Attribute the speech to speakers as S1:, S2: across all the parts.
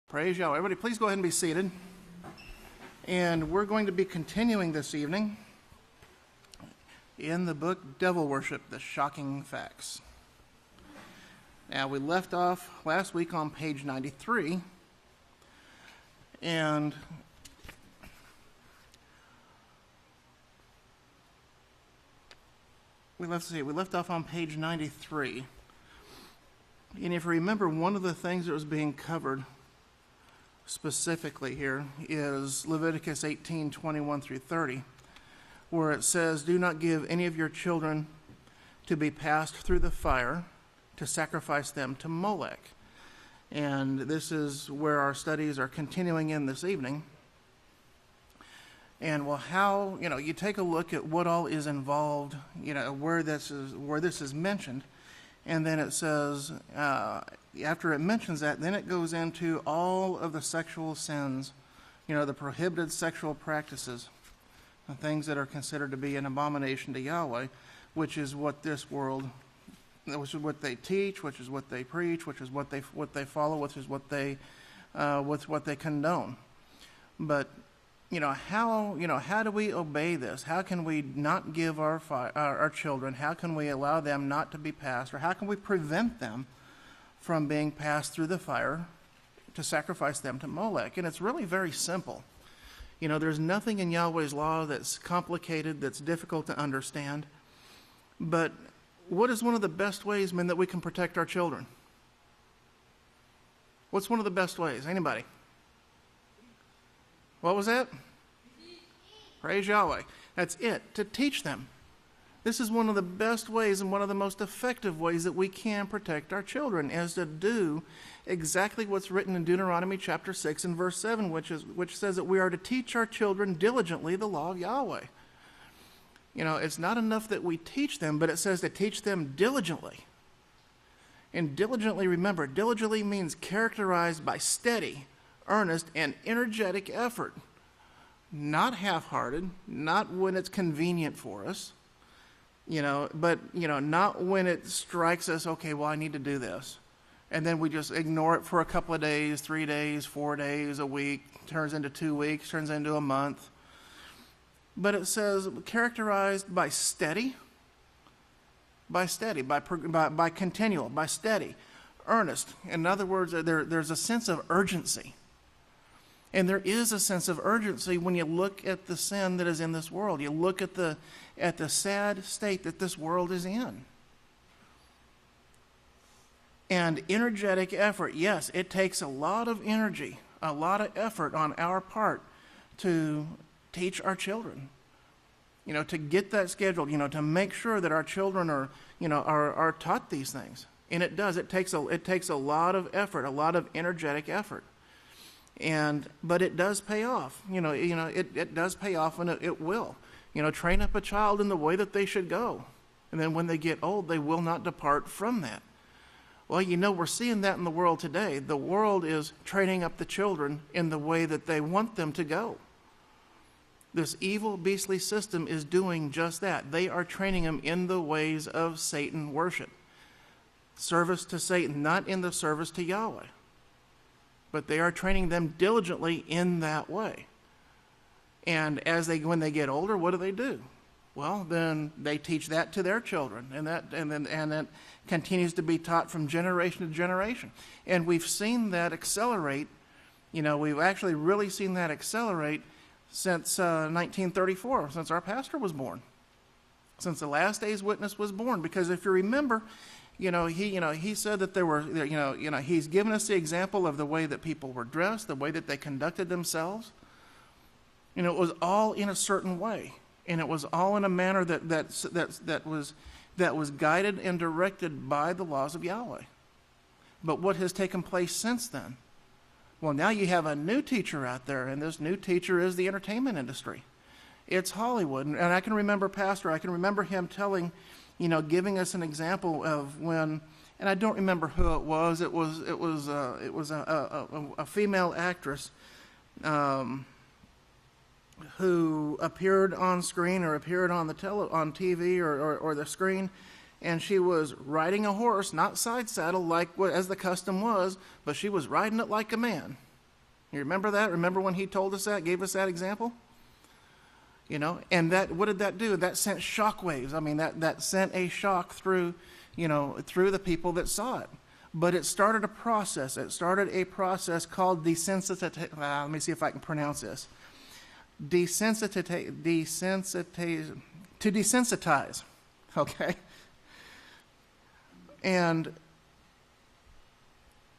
S1: Praise Yahweh. Everybody, please go ahead and be seated. And we're going to be continuing this evening in the book Devil Worship, The Shocking Facts. Now, we left off last week on page 93, and we left off on page 93. And if you remember, one of the things that was being covered specifically here is Leviticus 18:21 through 30, where it says, "Do not give any of your children to be passed through the fire to sacrifice them to Molech." And this is where our studies are continuing in this evening. And well, how, you take a look at what all is involved, where this is mentioned. And then it says, after it mentions that, then it goes into all of the sexual sins, the prohibited sexual practices, the things that are considered to be an abomination to Yahweh, which is what this world, which is what they teach, which is what they preach, which is what they follow, which is what they condone. But how do we obey this? How can we not give our children? How can we allow them not to be passed? Or how can we prevent them from being passed through the fire to sacrifice them to Molech? And it's really very simple. There's nothing in Yahweh's law that's complicated, that's difficult to understand. But what is one of the best ways, that we can protect our children? What's one of the best ways? Anybody? What was that? Praise Yahweh. That's it, to teach them. This is one of the best ways and one of the most effective ways that we can protect our children, is to do exactly what's written in Deuteronomy chapter 6 and verse 7, which says that we are to teach our children diligently the law of Yahweh. It's not enough that we teach them, but it says to teach them diligently. And diligently, remember, diligently means characterized by steady, earnest, and energetic effort. Not half-hearted, not when it's convenient for us, but, not when it strikes us, okay, well, I need to do this. And then we just ignore it for a couple of days, 3 days, 4 days, a week, turns into 2 weeks, turns into a month. But it says characterized by steady, by continual, by steady, earnest. In other words, there's a sense of urgency. And there is a sense of urgency when you look at the sin that is in this world. You look at the sad state that this world is in. And energetic effort, yes, it takes a lot of energy, a lot of effort on our part to teach our children. To get that scheduled, to make sure that our children are taught these things. And it does. It takes a lot of effort, a lot of energetic effort. But it does pay off. It does pay off, and it will. Train up a child in the way that they should go. And then when they get old, they will not depart from that. Well, we're seeing that in the world today. The world is training up the children in the way that they want them to go. This evil, beastly system is doing just that. They are training them in the ways of Satan worship. Service to Satan, not in the service to Yahweh. But they are training them diligently in that way. And when they get older, what do? Well, then they teach that to their children, and that continues to be taught from generation to generation. And we've seen that accelerate. We've actually really seen that accelerate since 1934, since our pastor was born, since the Last Days Witness was born. Because if you remember, he said that there were, he's given us the example of the way that people were dressed, the way that they conducted themselves. It was all in a certain way, and it was all in a manner that was guided and directed by the laws of Yahweh. But what has taken place since then? Well, now you have a new teacher out there, and this new teacher is the entertainment industry. It's Hollywood, and I can remember him telling, giving us an example of when, and I don't remember who it was. It was a female actress who appeared on screen or appeared on on TV or the screen, and she was riding a horse, not side saddle as the custom was, but she was riding it like a man. You remember that? Remember when he told us that, gave us that example? And that, what did that do? That sent shock waves. I mean, that sent a shock through the people that saw it. But it started a process. It started a process called desensitization. Let me see if I can pronounce this. To desensitize. Okay? And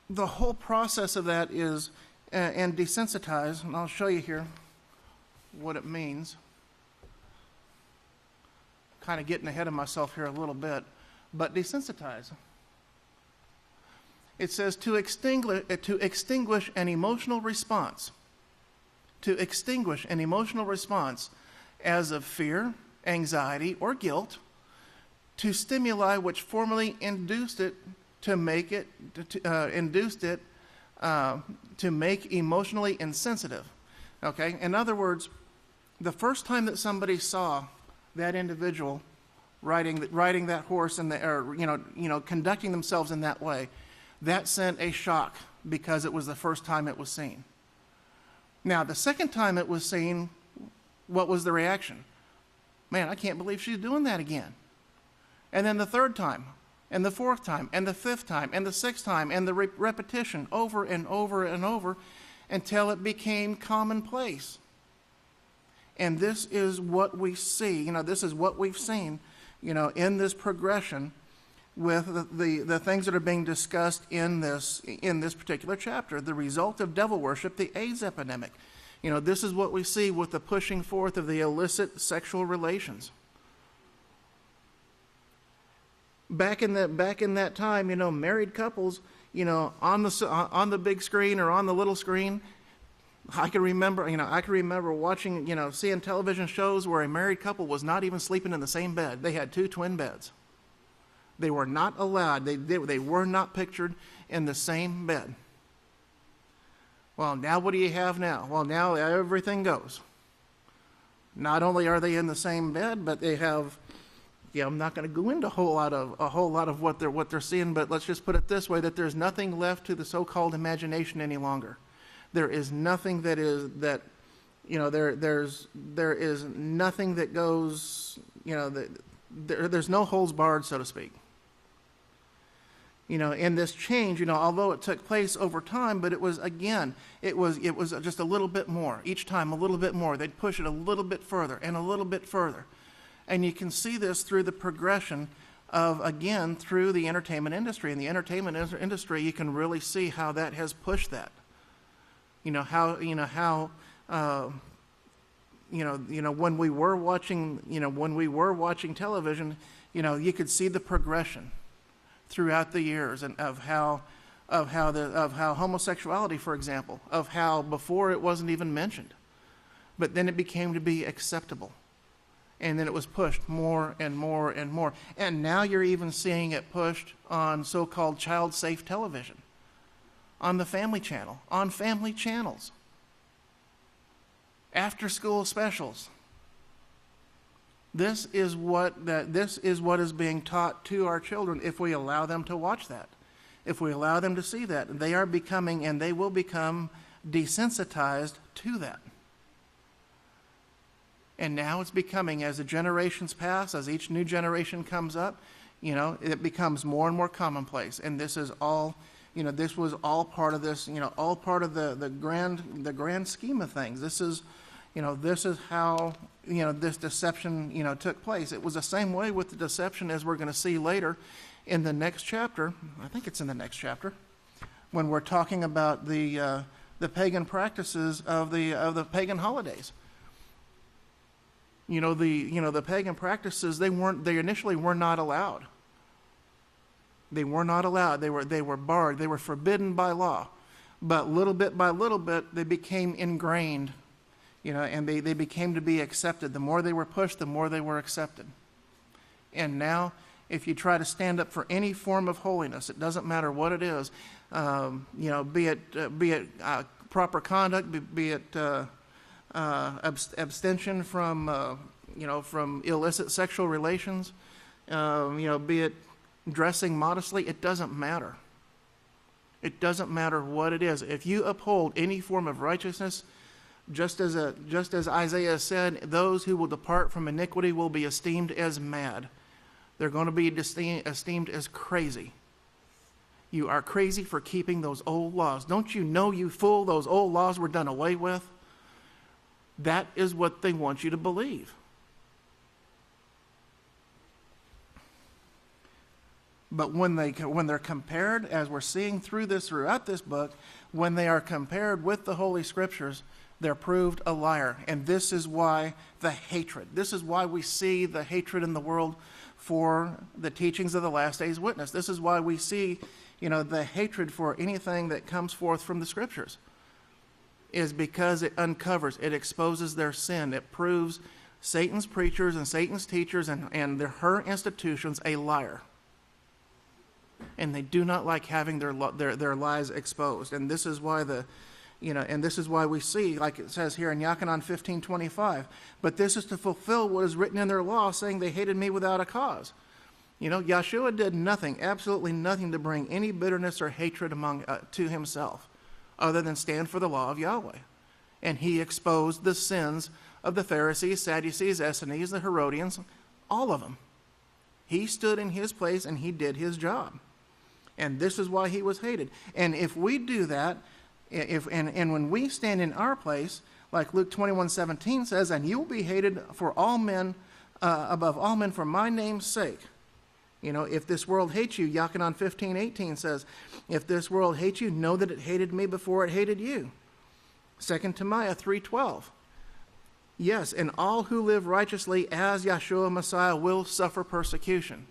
S1: the whole process of that is, and desensitize, and I'll show you here what it means. Kind of getting ahead of myself here a little bit, but desensitize. It says to extinguish an emotional response. To extinguish an emotional response as of fear, anxiety, or guilt to stimuli which formerly induced it to make emotionally insensitive. Okay? In other words, the first time that somebody saw that individual riding that horse conducting themselves in that way, that sent a shock because it was the first time it was seen. Now, the second time it was seen, what was the reaction? Man, I can't believe she's doing that again. And then the third time, and the fourth time, and the fifth time, and the sixth time, and the repetition over and over and over until it became commonplace. And this is what we see, this is what we've seen, in this progression with the things that are being discussed in this particular chapter. The result of devil worship, the AIDS epidemic. This is what we see with the pushing forth of the illicit sexual relations. Back in that time, married couples, on the big screen or on the little screen, I can remember watching, seeing television shows where a married couple was not even sleeping in the same bed. They had two twin beds. They were not allowed. They were not pictured in the same bed. Well, now what do you have now? Well, now everything goes. Not only are they in the same bed, but they have. I'm not going to go into a whole lot of what they're seeing, but let's just put it this way: that there's nothing left to the so-called imagination any longer. There is nothing there is nothing that goes. There's no holds barred, so to speak. In this change, although it took place over time, but it was just a little bit more. Each time a little bit more. They'd push it a little bit further and a little bit further. And you can see this through the progression through the entertainment industry. In the entertainment industry, you can really see how that has pushed that. When we were watching television, you could see the progression throughout the years, and of how homosexuality, for example, of how before it wasn't even mentioned, but then it became to be acceptable, and then it was pushed more and more and more, and now you're even seeing it pushed on so-called child-safe television, on the Family Channel, on family channels, after-school specials. This is what is being taught to our children if we allow them to watch that. If we allow them to see that, they are becoming and they will become desensitized to that. And now it's becoming, as the generations pass, as each new generation comes up, it becomes more and more commonplace. And this is all, this was all part of this, all part of the grand scheme of things. This is how, this deception, took place. It was the same way with the deception as we're going to see later in the next chapter. I think it's in the next chapter, when we're talking about the pagan practices of the pagan holidays. The pagan practices, they initially were not allowed. They were not allowed. They were barred. They were forbidden by law. But little bit by little bit, they became ingrained, and they became to be accepted. The more they were pushed, the more they were accepted. And now, if you try to stand up for any form of holiness, it doesn't matter what it is, be it proper conduct, be it abstention from illicit sexual relations, be it dressing modestly, it doesn't matter. It doesn't matter what it is. If you uphold any form of righteousness, just as Isaiah said, those who will depart from iniquity will be esteemed as mad. They're going to be esteemed as crazy. You are crazy for keeping those old laws. Don't you know, you fool, those old laws were done away with? That is what they want you to believe. But when they're compared, as we're seeing throughout this book, when they are compared with the Holy Scriptures, they're proved a liar. And this is why the hatred. This is why we see the hatred in the world for the teachings of the last days witness. This is why we see, the hatred for anything that comes forth from the Scriptures. Is because it uncovers, it exposes their sin. It proves Satan's preachers and Satan's teachers and her institutions a liar. And they do not like having their lies exposed. And this is why this is why we see, like it says here in Yachanan 15:25, but this is to fulfill what is written in their law, saying they hated me without a cause. Yahshua did nothing, absolutely nothing, to bring any bitterness or hatred to himself, other than stand for the law of Yahweh. And he exposed the sins of the Pharisees, Sadducees, Essenes, the Herodians, all of them. He stood in his place and he did his job. And this is why he was hated. And if we do that, and when we stand in our place, like Luke 21:17 says, and you will be hated for all men, above all men for my name's sake. If this world hates you, Yachanan 15:18 says, if this world hates you, know that it hated me before it hated you. 2 Timothy 3:12. Yes, and all who live righteously as Yahshua Messiah will suffer persecution.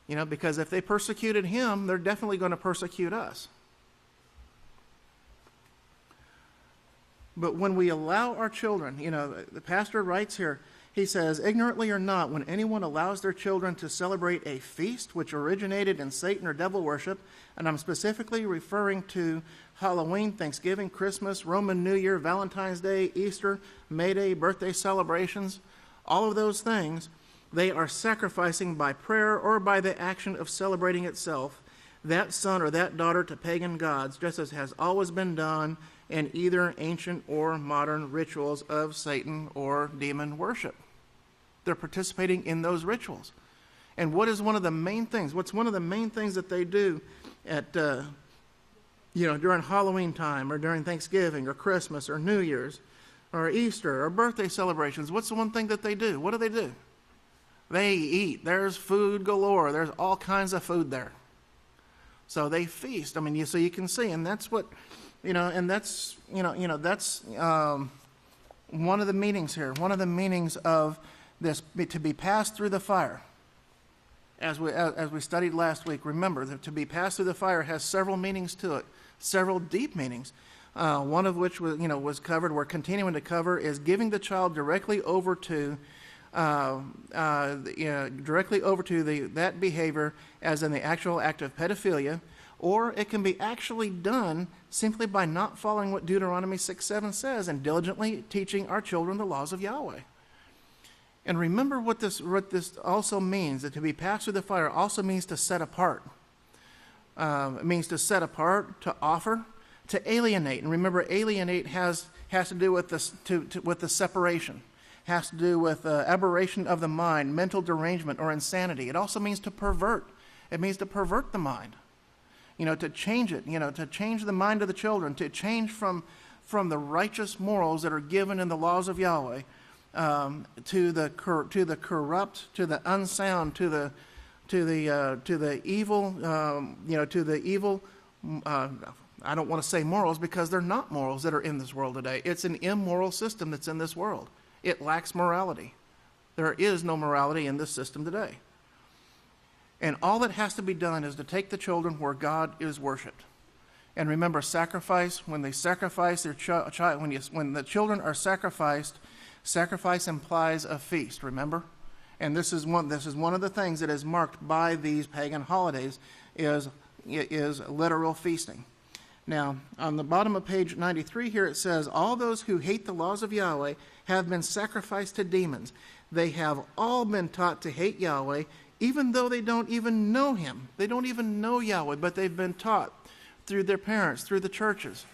S1: Because if they persecuted him, they're definitely going to persecute us. But when we allow our children, the pastor writes here, he says, ignorantly or not, when anyone allows their children to celebrate a feast which originated in Satan or devil worship, and I'm specifically referring to Halloween, Thanksgiving, Christmas, Roman New Year, Valentine's Day, Easter, May Day, birthday celebrations, all of those things, they are sacrificing by prayer or by the action of celebrating itself that son or that daughter to pagan gods, just as has always been done in either ancient or modern rituals of Satan or demon worship. They're participating in those rituals. And what is one of the main things? What's one of the main things that they do at, during Halloween time or during Thanksgiving or Christmas or New Year's or Easter or birthday celebrations? What's the one thing that they do? What do? They eat. There's food galore. There's all kinds of food there. So they feast. So you can see, and that's what, and that's, that's one of the meanings here. One of the meanings of this, to be passed through the fire. As we studied last week, remember that to be passed through the fire has several meanings to it, several deep meanings. One of which was covered. We're continuing to cover is giving the child directly over to that behavior, as in the actual act of pedophilia, or it can be actually done simply by not following what Deuteronomy 6:7 says and diligently teaching our children the laws of Yahweh. And remember what this also means, that to be passed through the fire also means to set apart. It means to set apart, to offer, to alienate. And remember, alienate has to do with this, with the separation. Has to do with aberration of the mind, mental derangement, or insanity. It also means to pervert. It means to pervert the mind. To change it. To change the mind of the children. To change from the righteous morals that are given in the laws of Yahweh to the corrupt, to the unsound, to the evil. To the evil. I don't want to say morals, because they're not morals that are in this world today. It's an immoral system that's in this world. It lacks morality. There is no morality in this system today. And all that has to be done is to take the children where God is worshipped. And remember, sacrifice, when they sacrifice their child, when the children are sacrificed, sacrifice implies a feast, remember? And this is one of the things that is marked by these pagan holidays is literal feasting. Now, on the bottom of page 93 here, it says, all those who hate the laws of Yahweh have been sacrificed to demons. They have all been taught to hate Yahweh, even though they don't even know him. They don't even know Yahweh, but they've been taught through their parents, through the churches,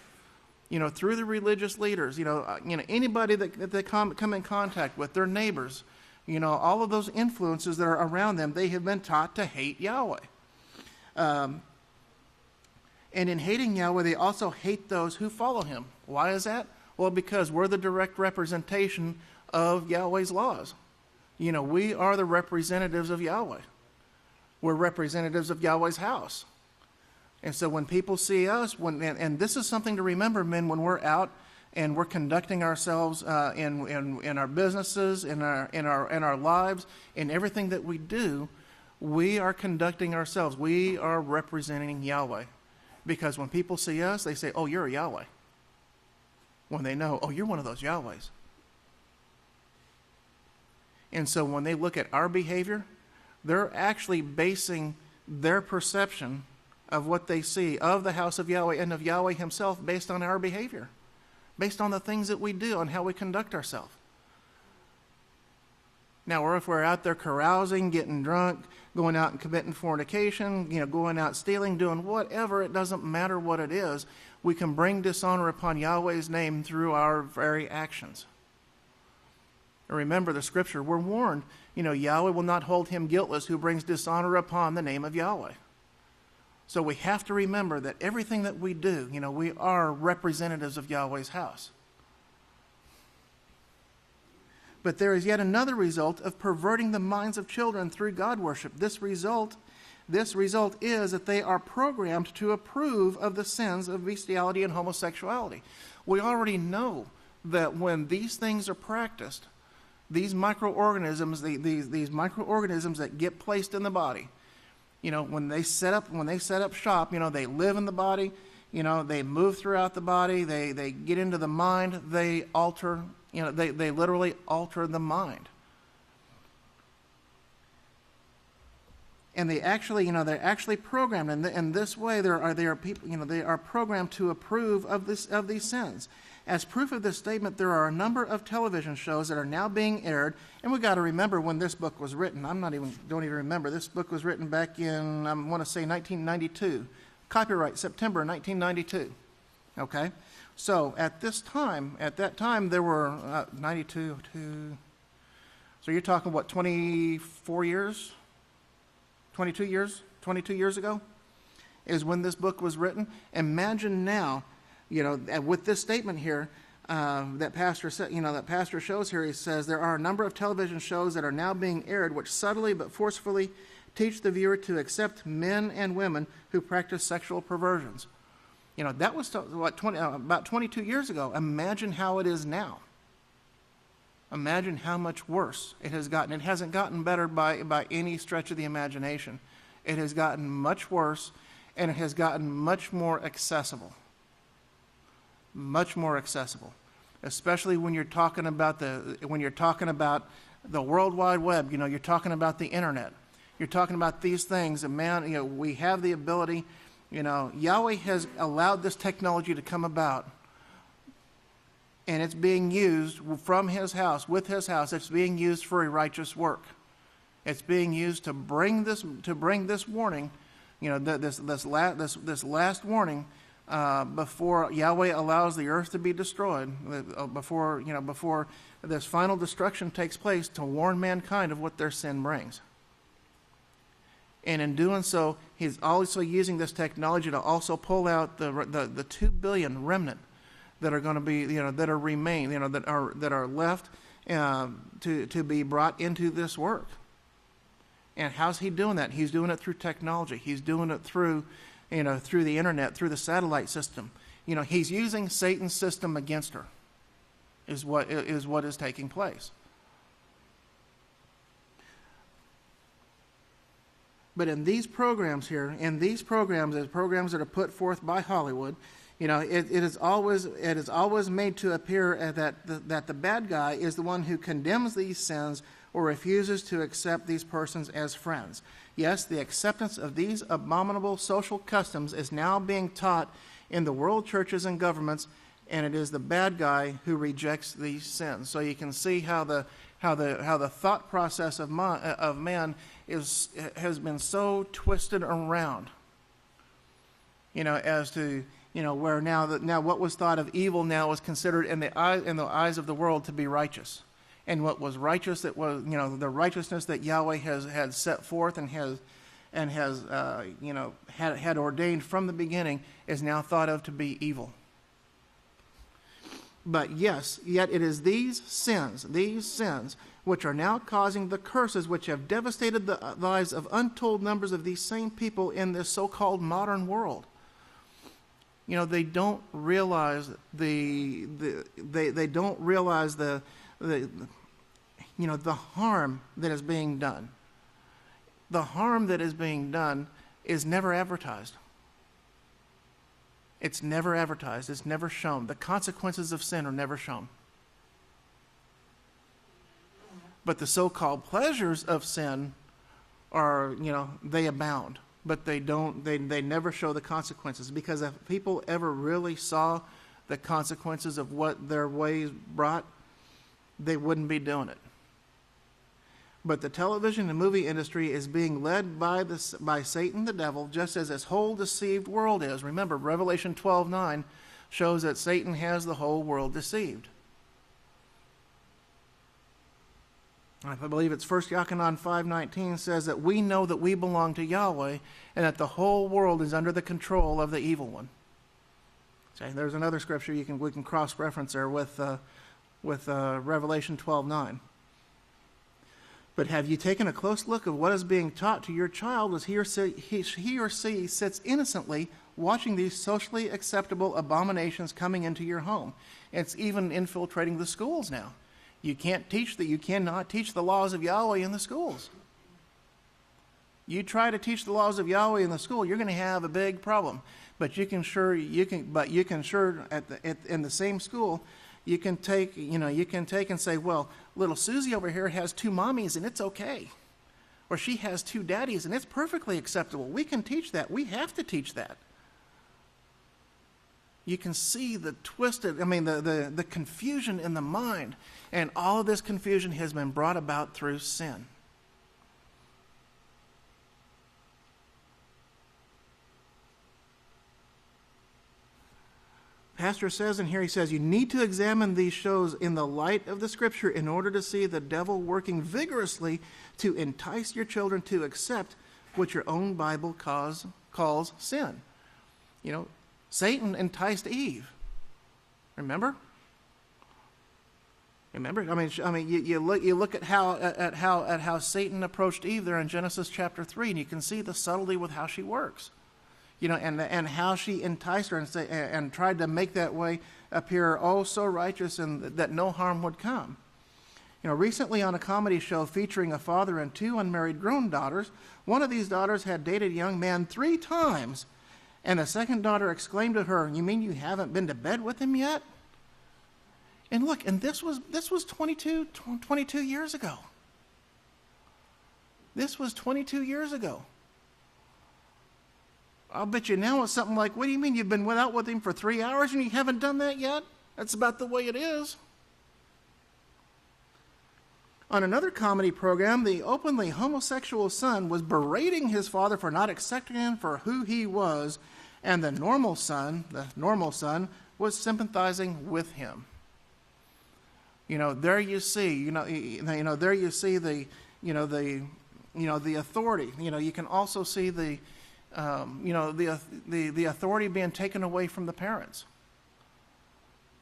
S1: through the religious leaders, anybody that they come in contact with, their neighbors, all of those influences that are around them, they have been taught to hate Yahweh. And in hating Yahweh, they also hate those who follow him. Why is that? Well, because we're the direct representation of Yahweh's laws. We are the representatives of Yahweh. We're representatives of Yahweh's house. And so when people see us, and this is something to remember, men, when we're out and we're conducting ourselves in our businesses, in our lives, in everything that we do, we are conducting ourselves. We are representing Yahweh. Because when people see us, they say, oh, you're a Yahweh. When they know, oh, you're one of those Yahwehs. And so when they look at our behavior, they're actually basing their perception of what they see of the house of Yahweh and of Yahweh himself based on our behavior, based on the things that we do and how we conduct ourselves. Now, or if we're out there carousing, getting drunk, going out and committing fornication, going out stealing, doing whatever, it doesn't matter what it is, we can bring dishonor upon Yahweh's name through our very actions. And remember the scripture, we're warned, Yahweh will not hold him guiltless who brings dishonor upon the name of Yahweh. So we have to remember that everything that we do, we are representatives of Yahweh's house. But there is yet another result of perverting the minds of children through God worship. This result is that they are programmed to approve of the sins of bestiality and homosexuality. We already know that when these things are practiced, these microorganisms, these microorganisms that get placed in the body, when they set up shop, they live in the body, they move throughout the body, they get into the mind, they alter, they literally alter the mind. And they're actually programmed, and in this way, they are people, they are programmed to approve of these sins. As proof of this statement, there are a number of television shows that are now being aired, and we got to remember when this book was written. Don't even remember. This book was written back in, I want to say 1992. Copyright September 1992. Okay, so at that time there were 92. So you're talking what, 24 years? 22 years ago is when this book was written. Imagine now, with this statement here that pastor shows here, he says there are a number of television shows that are now being aired which subtly but forcefully teach the viewer to accept men and women who practice sexual perversions. That was about 22 years ago. Imagine how it is now. Imagine how much worse it has gotten. It hasn't gotten better by any stretch of the imagination. It has gotten much worse, and it has gotten much more accessible. Much more accessible, especially when you're talking about the World Wide Web. You're talking about the internet. You're talking about these things, and man, we have the ability. Yahweh has allowed this technology to come about. And it's being used from his house, with his house. It's being used for a righteous work. It's being used to bring this warning, this last warning, before Yahweh allows the earth to be destroyed, before this final destruction takes place, to warn mankind of what their sin brings. And in doing so, he's also using this technology to also pull out the 2 billion remnant that are going to be, that are remain, that are left to be brought into this work. And how's he doing that? He's doing it through technology. He's doing it through the internet, through the satellite system. He's using Satan's system against her. Is what is taking place. But in these programs here, as programs that are put forth by Hollywood, it is always made to appear that the bad guy is the one who condemns these sins or refuses to accept these persons as friends. Yes, the acceptance of these abominable social customs is now being taught in the world churches and governments, and it is the bad guy who rejects these sins. So you can see how the thought process of man has been so twisted around. as to, where now what was thought of evil now was considered in the eyes of the world to be righteous. And what was righteous, it was, the righteousness that Yahweh had set forth and has had ordained from the beginning is now thought of to be evil. But yes, yet it is these sins, which are now causing the curses which have devastated the lives of untold numbers of these same people in this so-called modern world. They don't realize the harm that is being done. The harm that is being done is never advertised. It's never advertised. It's never shown. The consequences of sin are never shown. But the so-called pleasures of sin are, they abound. But they never show the consequences. Because if people ever really saw the consequences of what their ways brought, they wouldn't be doing it. But the television and movie industry is being led by Satan the devil, just as this whole deceived world is. Remember, Revelation 12:9 shows that Satan has the whole world deceived. I believe it's 1 Yochanan 5:19 says that we know that we belong to Yahweh and that the whole world is under the control of the evil one. Okay, there's another scripture we can cross-reference there with Revelation 12:9. But have you taken a close look at what is being taught to your child as he or she sits innocently watching these socially acceptable abominations coming into your home? It's even infiltrating the schools now. You cannot teach the laws of Yahweh in the schools. You try to teach the laws of Yahweh in the school, you're going to have a big problem. But in the same school, you can take and say, well, little Susie over here has 2 mommies and it's okay. Or she has 2 daddies and it's perfectly acceptable. We can teach that. We have to teach that. You can see the the confusion in the mind. And all of this confusion has been brought about through sin. Pastor says in here, he says, you need to examine these shows in the light of the Scripture in order to see the devil working vigorously to entice your children to accept what your own Bible calls sin. Satan enticed Eve. Remember? I mean, you look at how Satan approached Eve there in Genesis chapter 3, and you can see the subtlety with how she works. And how she enticed her and tried to make that way appear so righteous and that no harm would come. Recently on a comedy show featuring a father and 2 unmarried grown daughters, one of these daughters had dated a young man 3 times, and the second daughter exclaimed to her, "You mean you haven't been to bed with him yet?" And look, and this was 22 years ago. This was 22 years ago. I'll bet you now it's something like, what do you mean you've been out with him for 3 hours and you haven't done that yet? That's about the way it is. On another comedy program, the openly homosexual son was berating his father for not accepting him for who he was, and the normal son was sympathizing with him. There you see, there you see the authority. You can also see the authority being taken away from the parents.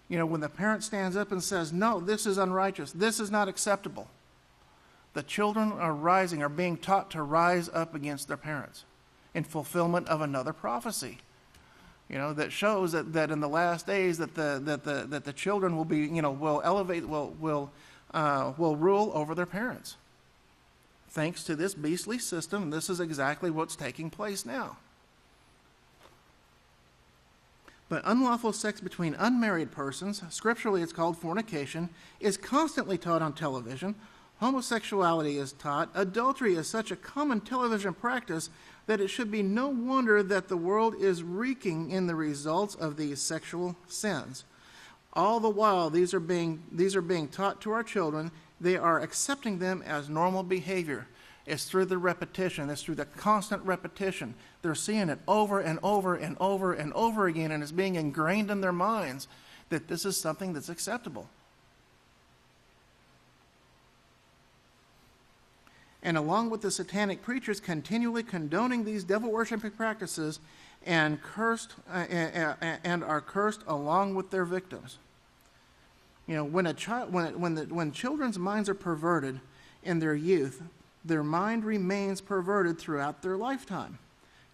S1: When the parent stands up and says, no, this is unrighteous, this is not acceptable, the children are being taught to rise up against their parents in fulfillment of another prophecy, that shows that in the last days that the children will be, will rule over their parents. Thanks to this beastly system, this is exactly what's taking place now. But unlawful sex between unmarried persons, scripturally it's called fornication, is constantly taught on television. Homosexuality is taught. Adultery is such a common television practice that it should be no wonder that the world is reeking in the results of these sexual sins. All the while these are being taught to our children, they are accepting them as normal behavior. It's through the repetition. It's through the constant repetition. They're seeing it over and over and over and over again, and it's being ingrained in their minds that this is something that's acceptable. And along with the satanic preachers continually condoning these devil-worshiping practices and are cursed along with their victims. You know, when children's minds are perverted in their youth, their mind remains perverted throughout their lifetime.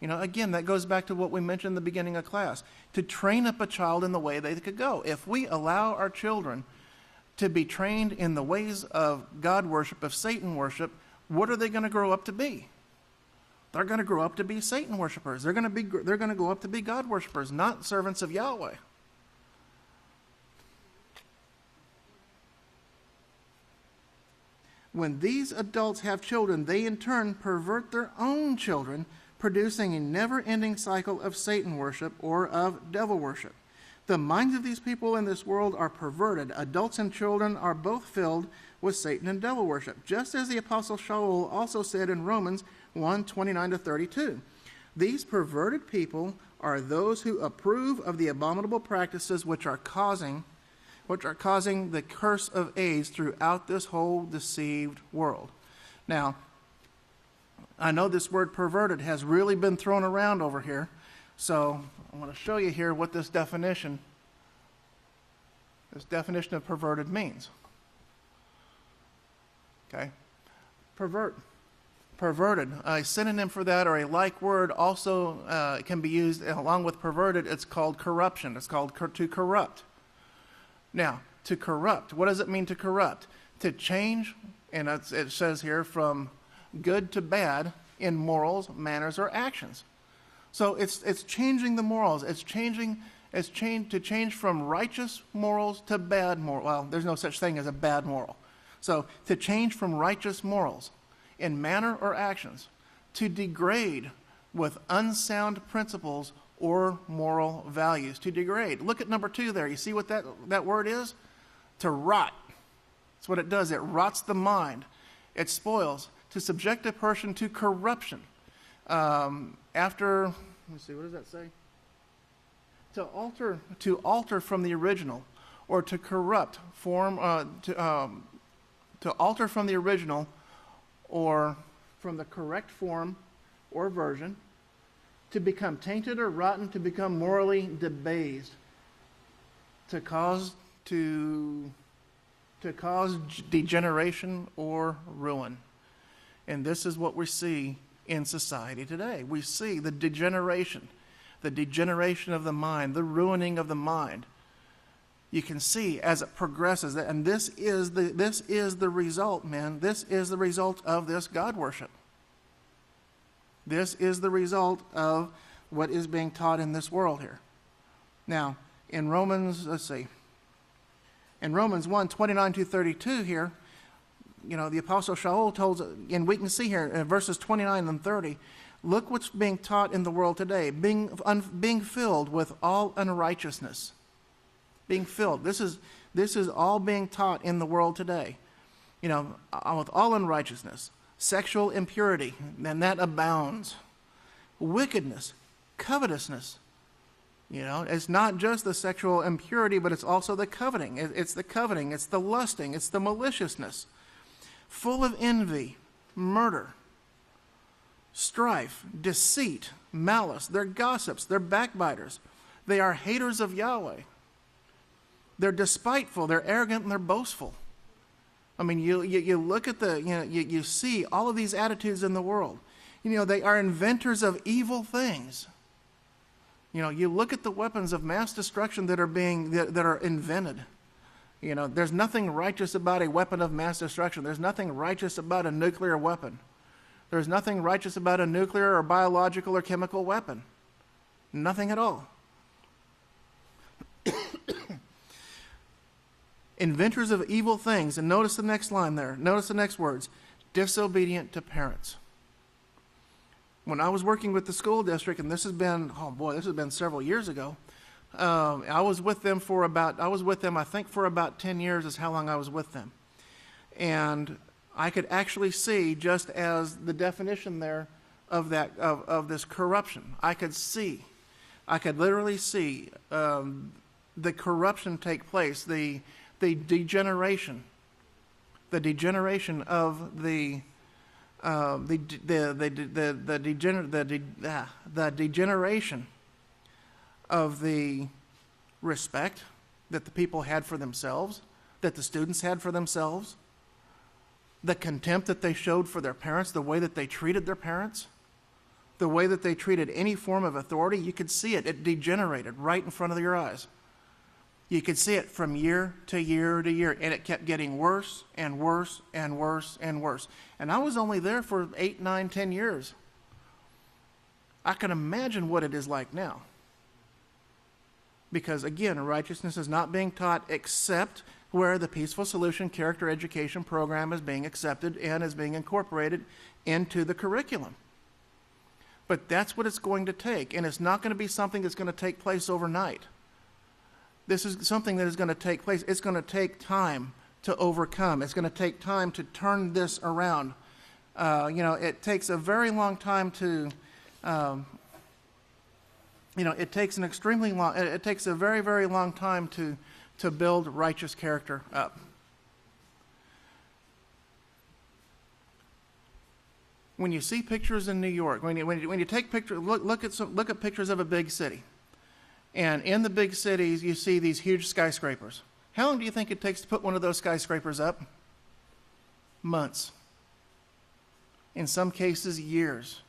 S1: You know, again, that goes back to what we mentioned in the beginning of class, to train up a child in the way they could go. If we allow our children to be trained in the ways of God worship, of Satan worship, what are they going to grow up to be? They're going to grow up to be Satan worshipers. They're going to grow up to be God worshipers, not servants of Yahweh. When these adults have children, they in turn pervert their own children, producing a never-ending cycle of Satan worship or of devil worship. The minds of these people in this world are perverted. Adults and children are both filled with Satan and devil worship, just as the Apostle Shalom also said in Romans 1:29-32. These perverted people are those who approve of the abominable practices which are causing the curse of age throughout this whole deceived world. Now, I know this word perverted has really been thrown around over here, so I want to show you here what this definition of perverted means. Okay? Perverted. A synonym for that, or a like word, also can be used along with perverted. It's called corruption. It's called to corrupt. Now, to corrupt, what does it mean to corrupt? To change, and it says here, from good to bad in morals, manners, or actions. So it's changing the morals. To change from righteous morals to bad morals. Well, there's no such thing as a bad moral. So to change from righteous morals in manner or actions, to degrade with unsound principles or moral values. To degrade. Look at number 2 there. You see what that word is? To rot. That's what it does. It rots the mind. It spoils. To subject a person to corruption. Let me see, what does that say? To alter from the original, or to corrupt, to alter from the original, or from the correct form or version, to become tainted or rotten, to become morally debased, to cause degeneration or ruin. And this is what we see in society today. We see the degeneration of the mind, the ruining of the mind. You can see as it progresses, and this is the result, man. This is the result of this God worship. This is the result of what is being taught in this world here. Now, in Romans, in Romans 1:29-32 here, you know, the Apostle Shaul told, and we can see here in verses 29 and 30, look what's being taught in the world today, being filled with all unrighteousness. Being filled. This is all being taught in the world today. You know, with all unrighteousness, sexual impurity, and that abounds. Wickedness, covetousness. You know, it's not just the sexual impurity, but it's also the coveting. It's the coveting, it's the lusting, it's the maliciousness. Full of envy, murder, strife, deceit, malice. They're gossips, they're backbiters. They are haters of Yahweh. They're despiteful, they're arrogant, and they're boastful. I mean, you look at you see all of these attitudes in the world. You know, they are inventors of evil things. You know, you look at the weapons of mass destruction that are invented. You know, there's nothing righteous about a weapon of mass destruction. There's nothing righteous about a nuclear weapon. There's nothing righteous about a nuclear or biological or chemical weapon. Nothing at all. Inventors of evil things. And notice the next line there. Notice the next words. Disobedient to parents. When I was working with the school district, and this has been several years ago, I was with them I think for about 10 years is how long I was with them. And I could actually see, just as the definition there of that of this corruption, I could literally see the corruption take place, the degeneration of the degeneration of the respect that the people had for themselves, that the students had for themselves, the contempt that they showed for their parents, the way that they treated their parents, the way that they treated any form of authority. You could see it. It degenerated right in front of your eyes. You could see it from year to year to year, and it kept getting worse and worse and worse and worse. And I was only there for 8, 9, 10 years. I can imagine what it is like now. Because, again, righteousness is not being taught except where the Peaceful Solution Character Education Program is being accepted and is being incorporated into the curriculum. But that's what it's going to take, and it's not going to be something that's going to take place overnight. This is something that is going to take place. It's going to take time to overcome. It's going to take time to turn this around. It takes a very long time to, it takes a very, very long time to build righteous character up. When you see pictures in New York, when you take pictures, look at pictures of a big city. And in the big cities, you see these huge skyscrapers. How long do you think it takes to put one of those skyscrapers up? Months. In some cases, years.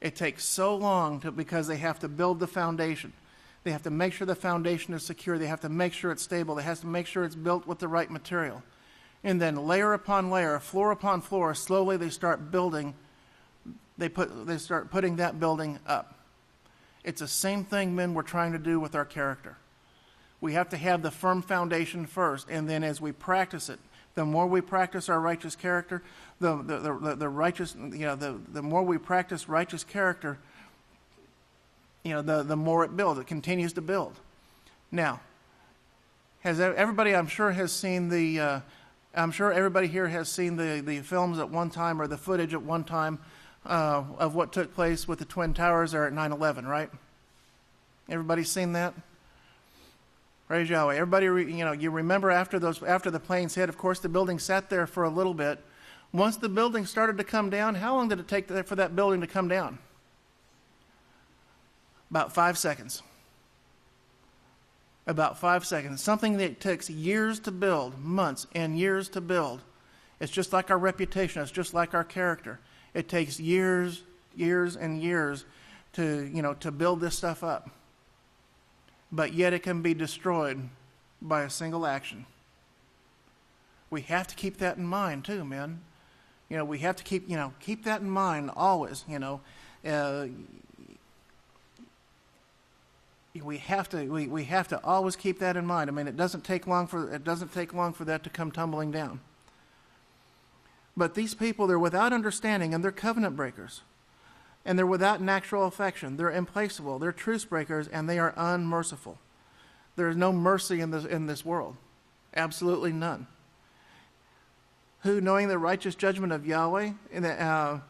S1: It takes so long because they have to build the foundation. They have to make sure the foundation is secure. They have to make sure it's stable. They have to make sure it's built with the right material. And then layer upon layer, floor upon floor, slowly they start building. They start putting that building up. It's the same thing, men, we're trying to do with our character. We have to have the firm foundation first, and then as we practice it, the more we practice our righteous character, the more we practice righteous character, the more it builds. It continues to build. Now, everybody here has seen the films at one time, or the footage at one time, of what took place with the Twin Towers there at 9/11, right? Everybody's seen that? Praise Yahweh. Everybody, you remember after the planes hit, of course, the building sat there for a little bit. Once the building started to come down, how long did it take for that building to come down? About 5 seconds. About 5 seconds. Something that takes years to build, months and years to build. It's just like our reputation. It's just like our character. It takes years and years to build this stuff up. But yet it can be destroyed by a single action. We have to keep that in mind too, man. We have to keep that in mind always. We have to always keep that in mind. I mean, it doesn't take long for that to come tumbling down. But these people, they're without understanding, and they're covenant breakers. And they're without natural affection. They're implacable. They're truce breakers, and they are unmerciful. There is no mercy in this world. Absolutely none. Who, knowing the righteous judgment of Yahweh, that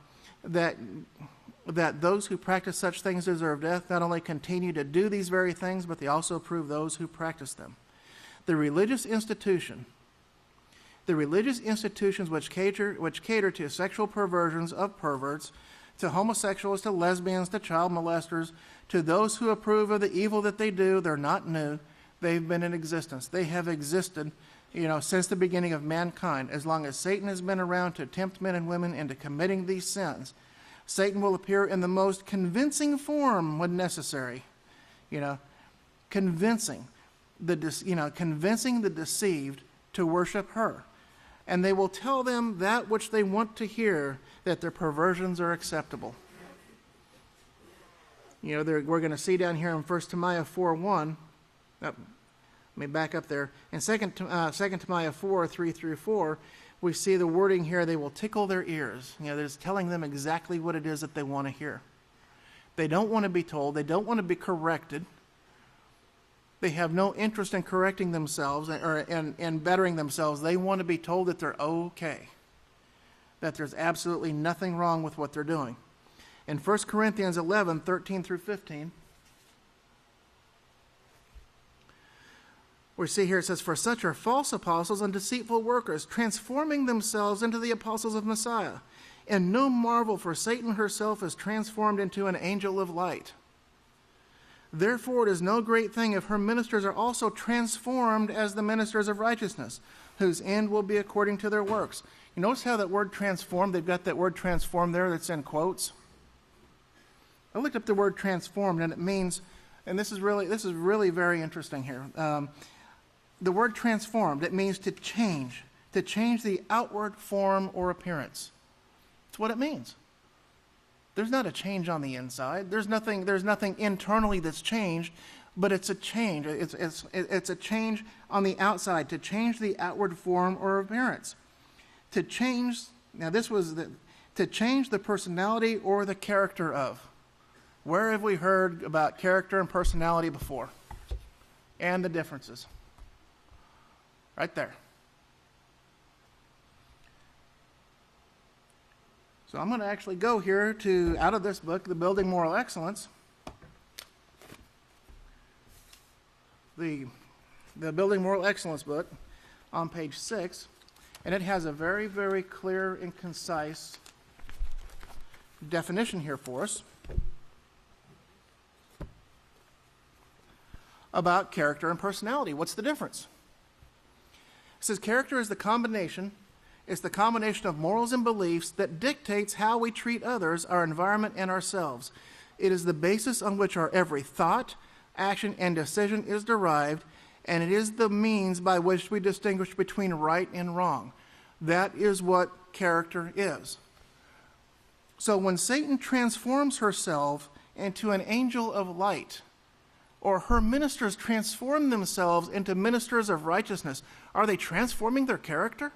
S1: those who practice such things deserve death, not only continue to do these very things, but they also approve those who practice them. The religious institutions which cater to sexual perversions of perverts, to homosexuals, to lesbians, to child molesters, to those who approve of the evil that they do, they're not new. They've been in existence. They have existed, since the beginning of mankind. As long as Satan has been around to tempt men and women into committing these sins, Satan will appear in the most convincing form when necessary. Convincing the deceived to worship her. And they will tell them that which they want to hear, that their perversions are acceptable. We're going to see down here in 1 Timothy 4:1. Let me back up there. In 2 Timothy 4:3-4, we see the wording here, they will tickle their ears. There's telling them exactly what it is that they want to hear. They don't want to be told. They don't want to be corrected. They have no interest in correcting themselves or in bettering themselves. They want to be told that they're okay. that there's absolutely nothing wrong with what they're doing. In 1 Corinthians 11, 13 through 15, we see here it says, "For such are false apostles and deceitful workers, transforming themselves into the apostles of Messiah. And no marvel, for Satan herself is transformed into an angel of light. Therefore it is no great thing if her ministers are also transformed as the ministers of righteousness, whose end will be according to their works." You notice how that word transformed, they've got that word transformed there that's in quotes. I looked up the word transformed, and it means, and this is really very interesting here. The word transformed, it means to change the outward form or appearance. That's what it means. There's not a change on the inside. There's nothing internally that's changed, but it's a change. It's a change on the outside, to change the outward form or appearance. To change the personality or the character of. Where have we heard about character and personality before? And the differences. Right there. So I'm going to actually go here out of this book, The Building Moral Excellence. The Building Moral Excellence book on page 6. And it has a very, very clear and concise definition here for us about character and personality. What's the difference? It says character is the combination of morals and beliefs that dictates how we treat others, our environment, and ourselves. It is the basis on which our every thought, action, and decision is derived, and it is the means by which we distinguish between right and wrong. That is what character is. So when Satan transforms herself into an angel of light, or her ministers transform themselves into ministers of righteousness, are they transforming their character?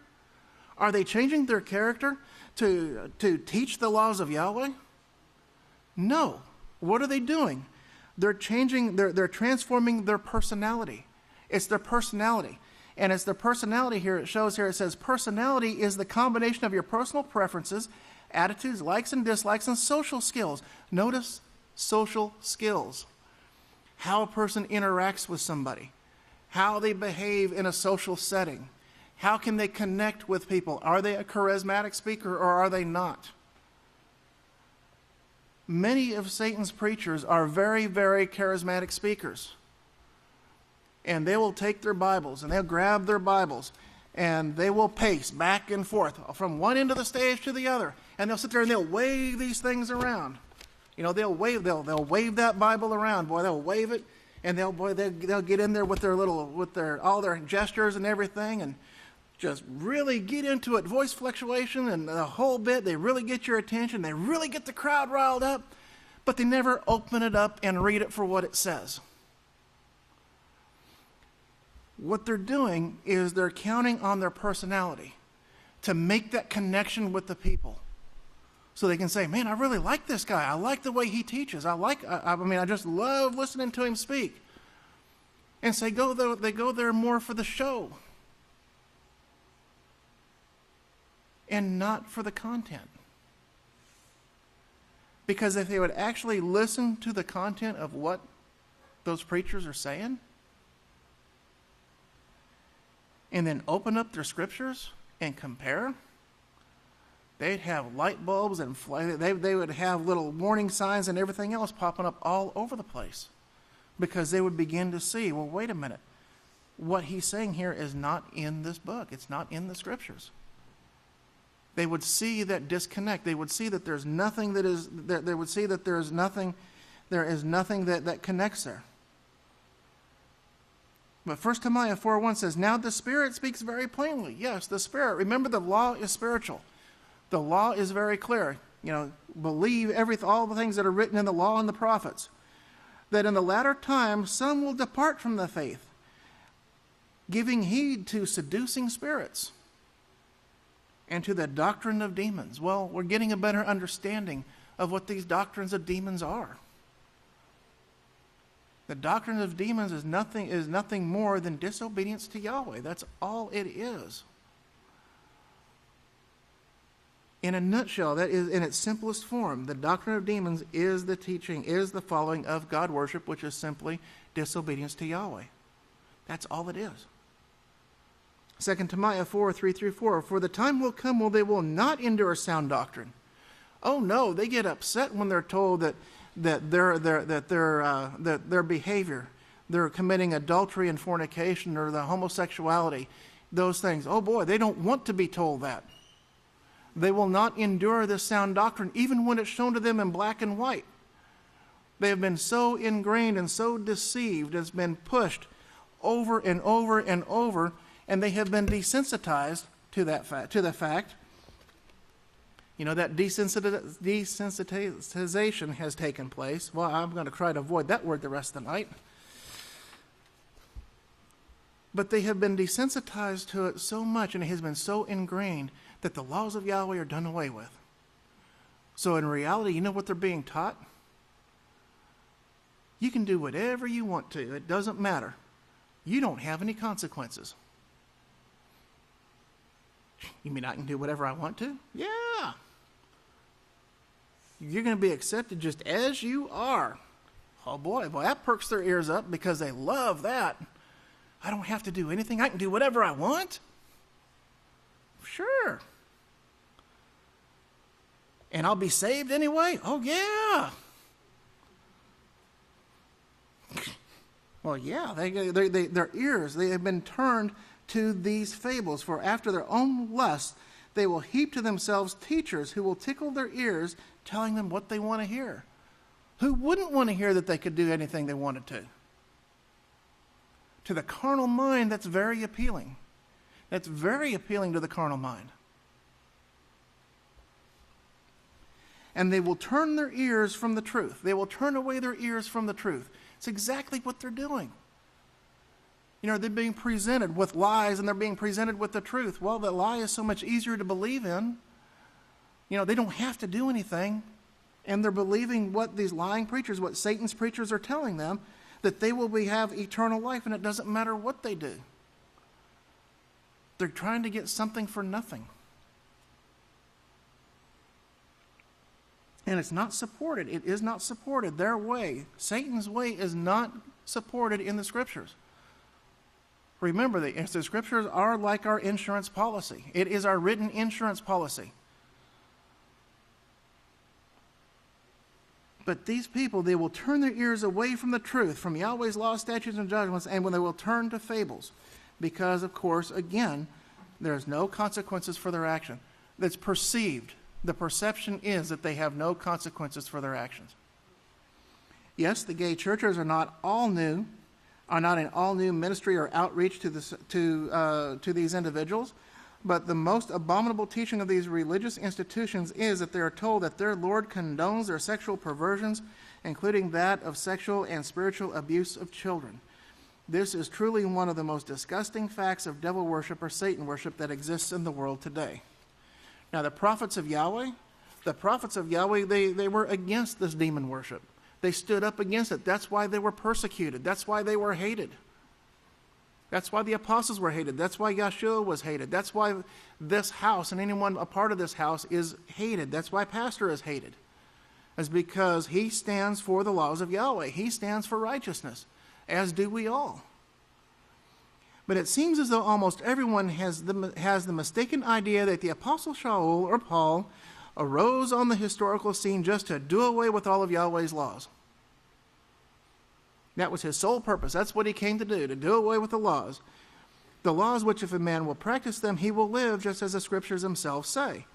S1: Are they changing their character to teach the laws of Yahweh? No. What are they doing? They're transforming their personality. It's their personality. And it's their personality here, it says personality is the combination of your personal preferences, attitudes, likes and dislikes, and social skills. Notice social skills. How a person interacts with somebody. How they behave in a social setting. How can they connect with people? Are they a charismatic speaker or are they not? Many of Satan's preachers are very, very charismatic speakers. And they will take their Bibles and they'll grab their Bibles and they will pace back and forth from one end of the stage to the other. And they'll sit there and they'll wave these things around. You know, they'll wave that Bible around. Boy, they'll wave it, and they'll get in there with all their gestures and everything, and just really get into it, voice fluctuation and the whole bit. They really get your attention. They really get the crowd riled up, but they never open it up and read it for what it says. What they're doing is they're counting on their personality to make that connection with the people. So they can say, man, I really like this guy. I like the way he teaches. I just love listening to him speak. And so they go there more for the show and not for the content. Because if they would actually listen to the content of what those preachers are saying and then open up their scriptures and compare, they'd have light bulbs and they would have little warning signs and everything else popping up all over the place, because they would begin to see, well, wait a minute. What he's saying here is not in this book. It's not in the scriptures. They would see that disconnect. They would see that there's nothing there is nothing that connects there. But 1 Timothy 4:1 says, now the Spirit speaks very plainly. Yes, the Spirit. Remember, the law is spiritual. The law is very clear. Believe all the things that are written in the law and the prophets. That in the latter time, some will depart from the faith, giving heed to seducing spirits and to the doctrine of demons. Well, we're getting a better understanding of what these doctrines of demons are. The doctrine of demons is nothing more than disobedience to Yahweh. That's all it is. In a nutshell, that is in its simplest form. The doctrine of demons is the teaching, is the following of God worship, which is simply disobedience to Yahweh. That's all it is. 2 Timothy 4:3-4, for the time will come when they will not endure sound doctrine. Oh no, they get upset when they're told that their behavior, they're committing adultery and fornication or the homosexuality, those things. Oh boy, they don't want to be told that. They will not endure this sound doctrine, even when it's shown to them in black and white. They have been so ingrained and so deceived, it's been pushed over and over and over, and they have been desensitized to that fact, the fact. You know, that desensitization has taken place. Well, I'm going to try to avoid that word the rest of the night. But they have been desensitized to it so much, and it has been so ingrained that the laws of Yahweh are done away with. So in reality, you know what they're being taught? You can do whatever you want to. It doesn't matter. You don't have any consequences. You mean I can do whatever I want to? Yeah. You're going to be accepted just as you are. Oh boy, well that perks their ears up because they love that. I don't have to do anything. I can do whatever I want. Sure. And I'll be saved anyway? Oh yeah. Well, yeah, their ears, they have been turned to these fables, for after their own lust, they will heap to themselves teachers who will tickle their ears, telling them what they want to hear. Who wouldn't want to hear that they could do anything they wanted to? To the carnal mind, that's very appealing. That's very appealing to the carnal mind. And they will turn their ears from the truth. They will turn away their ears from the truth. It's exactly what they're doing. You know, they're being presented with lies and they're being presented with the truth. Well, the lie is so much easier to believe in. You know, they don't have to do anything. And they're believing what these lying preachers, what Satan's preachers are telling them, that they will have eternal life and it doesn't matter what they do. They're trying to get something for nothing. And it's not supported. It is not supported. Their way, Satan's way, is not supported in the Scriptures. Remember, the Scriptures are like our insurance policy. It is our written insurance policy. But these people, they will turn their ears away from the truth, from Yahweh's law, statutes, and judgments, and when they will turn to fables. Because, of course, again, there's no consequences for their action. That's perceived. The perception is that they have no consequences for their actions. Yes, the gay churches are not an all-new ministry or outreach to these individuals, but the most abominable teaching of these religious institutions is that they are told that their Lord condones their sexual perversions, including that of sexual and spiritual abuse of children. This is truly one of the most disgusting facts of devil worship or Satan worship that exists in the world today. Now, the prophets of Yahweh, they were against this demon worship. They stood up against it. That's why they were persecuted. That's why they were hated. That's why the apostles were hated. That's why Yeshua was hated. That's why this house and anyone a part of this house is hated. That's why pastor is hated. It's because he stands for the laws of Yahweh. He stands for righteousness, as do we all. But it seems as though almost everyone has the mistaken idea that the Apostle Shaul or Paul arose on the historical scene just to do away with all of Yahweh's laws. That was his sole purpose. That's what he came to do away with the laws. The laws which if a man will practice them, he will live, just as the Scriptures themselves say.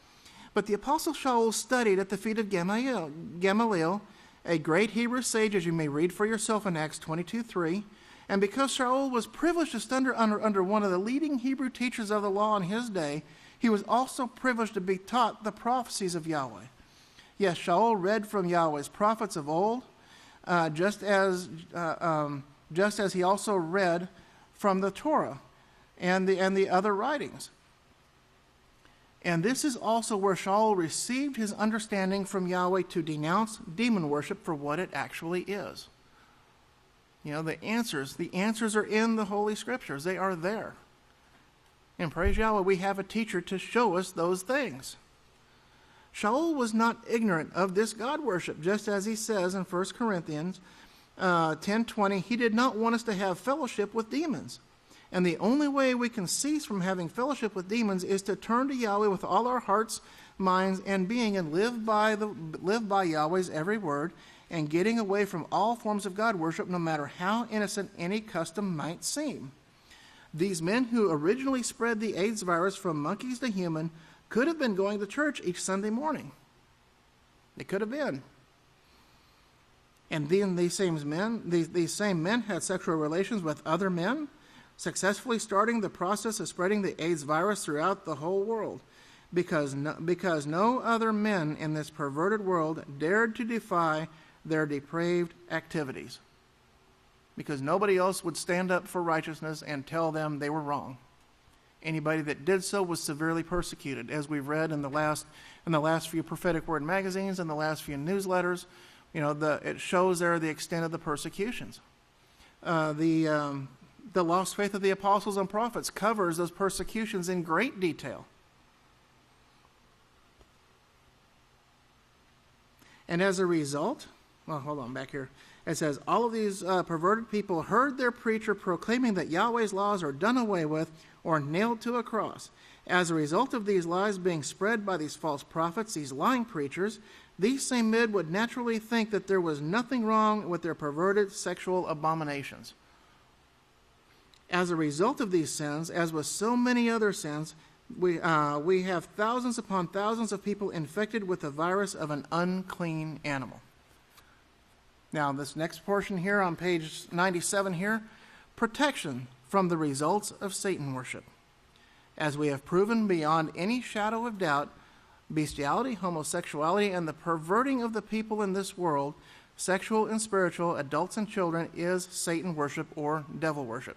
S1: But the Apostle Shaul studied at the feet of Gamaliel, a great Hebrew sage, as you may read for yourself in Acts 22:3. And because Shaul was privileged to stand under one of the leading Hebrew teachers of the law in his day, he was also privileged to be taught the prophecies of Yahweh. Yes, Shaul read from Yahweh's prophets of old, just as he also read from the Torah and the other writings. And this is also where Shaul received his understanding from Yahweh to denounce demon worship for what it actually is. You know, the answers are in the Holy Scriptures. They are there. And praise Yahweh, we have a teacher to show us those things. Shaul was not ignorant of this God worship, just as he says in 1 Corinthians 10:20, he did not want us to have fellowship with demons. And the only way we can cease from having fellowship with demons is to turn to Yahweh with all our hearts, minds, and being, and live by Yahweh's every word, and getting away from all forms of God worship, no matter how innocent any custom might seem. These men who originally spread the AIDS virus from monkeys to human could have been going to church each Sunday morning. They could have been. And then these same men had sexual relations with other men, successfully starting the process of spreading the AIDS virus throughout the whole world, because no other men in this perverted world dared to defy their depraved activities, because nobody else would stand up for righteousness and tell them they were wrong. Anybody that did so was severely persecuted, as we've read in the last few prophetic word magazines and the last few newsletters. It shows there the extent of the persecutions. The lost faith of the apostles and prophets covers those persecutions in great detail. And as a result, hold on back here. It says, all of these perverted people heard their preacher proclaiming that Yahweh's laws are done away with or nailed to a cross. As a result of these lies being spread by these false prophets, these lying preachers, these same men would naturally think that there was nothing wrong with their perverted sexual abominations. As a result of these sins, as with so many other sins, we have thousands upon thousands of people infected with the virus of an unclean animal. Now, this next portion here on page 97 here, protection from the results of Satan worship. As we have proven beyond any shadow of doubt, bestiality, homosexuality, and the perverting of the people in this world, sexual and spiritual, adults and children, is Satan worship or devil worship.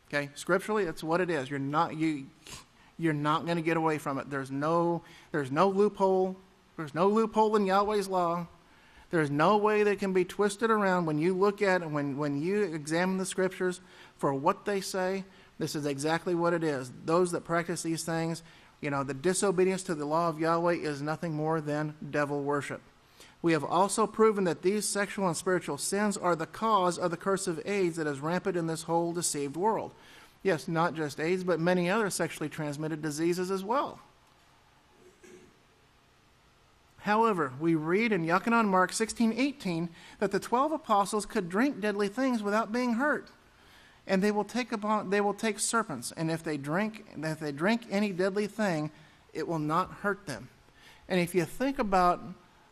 S1: Okay, scripturally, that's what it is. You're not going to get away from it. There's no loophole. There's no loophole in Yahweh's law. There's no way that can be twisted around when you look at it, when you examine the scriptures for what they say. This is exactly what it is. Those that practice these things, the disobedience to the law of Yahweh is nothing more than devil worship. We have also proven that these sexual and spiritual sins are the cause of the curse of AIDS that is rampant in this whole deceived world. Yes, not just AIDS, but many other sexually transmitted diseases as well. However, we read in Yachanan Mark 16:18 that the 12 apostles could drink deadly things without being hurt, and they will take serpents, and if they drink any deadly thing, it will not hurt them. And if you think about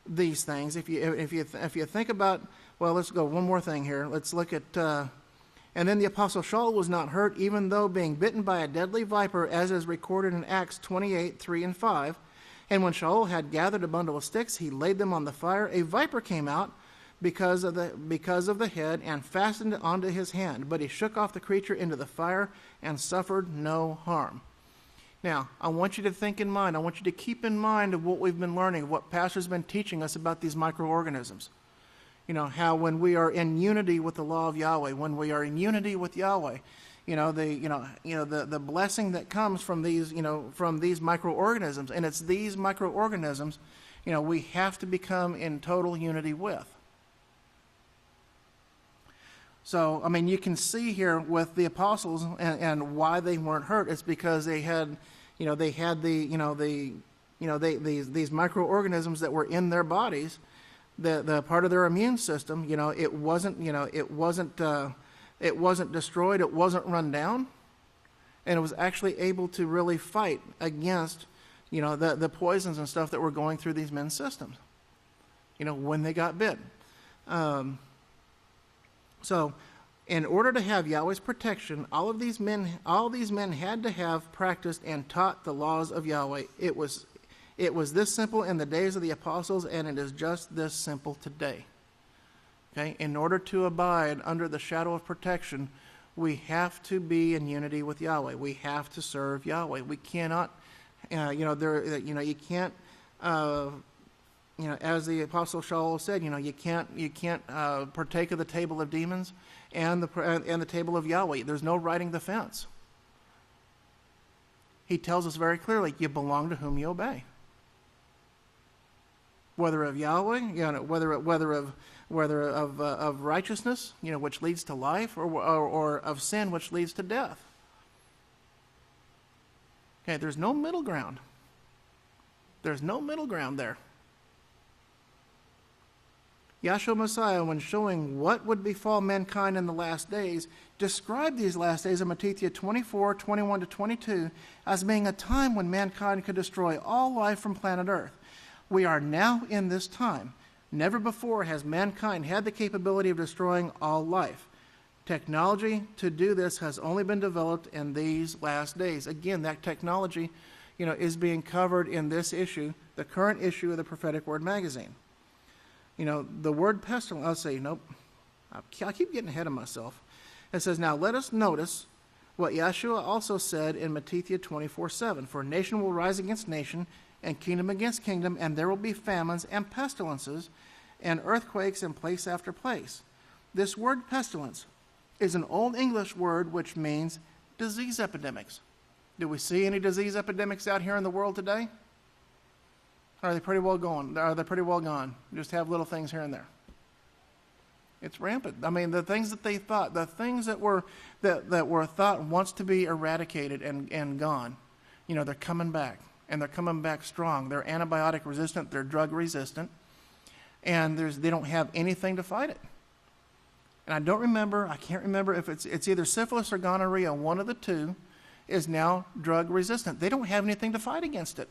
S1: these things, if you think about, let's go one more thing here. Let's look at. And then the apostle Shaul was not hurt, even though being bitten by a deadly viper, as is recorded in Acts 28:3 and 5. And when Shaul had gathered a bundle of sticks, he laid them on the fire. A viper came out because of the head and fastened it onto his hand. But he shook off the creature into the fire and suffered no harm. Now, I want you to think in mind, I want you to keep in mind of what we've been learning, of what Pastor's been teaching us about these microorganisms. How when we are in unity with the law of Yahweh, when we are in unity with Yahweh, the blessing that comes from these microorganisms, and it's these microorganisms, we have to become in total unity with. So, you can see here with the apostles and why they weren't hurt. It's because they had these microorganisms that were in their bodies, the part of their immune system. It wasn't destroyed, it wasn't run down, and it was actually able to really fight against, the poisons and stuff that were going through these men's systems, when they got bit. So, in order to have Yahweh's protection, all these men had to have practiced and taught the laws of Yahweh. It was this simple in the days of the apostles, and it is just this simple today. Okay? In order to abide under the shadow of protection, we have to be in unity with Yahweh. We have to serve Yahweh. We cannot, you can't, as the Apostle Shaul said, you can't partake of the table of demons and the table of Yahweh. There's no riding the fence. He tells us very clearly, you belong to whom you obey. whether of Yahweh, whether of righteousness, which leads to life, or of sin, which leads to death. Okay, there's no middle ground. There's no middle ground there. Yahshua Messiah, when showing what would befall mankind in the last days, described these last days in Matthew 24, 21 to 22 as being a time when mankind could destroy all life from planet Earth. We are now in this time. Never before has mankind had the capability of destroying all life. Technology to do this has only been developed in these last days. Again, that technology, is being covered in this issue, the current issue of the Prophetic Word magazine. The word pestilence, I'll say, nope, I keep getting ahead of myself. It says, now let us notice what Yahshua also said in Matthew 24:7. For nation will rise against nation, and kingdom against kingdom, and there will be famines and pestilences and earthquakes in place after place. This word pestilence is an Old English word which means disease epidemics. Do we see any disease epidemics out here in the world today? Are they pretty well gone? Just have little things here and there. It's rampant. I mean, the things that they thought, the things that were thought once to be eradicated and gone, they're coming back, and they're coming back strong. They're antibiotic resistant, they're drug resistant, and they don't have anything to fight it. And I can't remember if it's either syphilis or gonorrhea. One of the two is now drug resistant. They don't have anything to fight against it.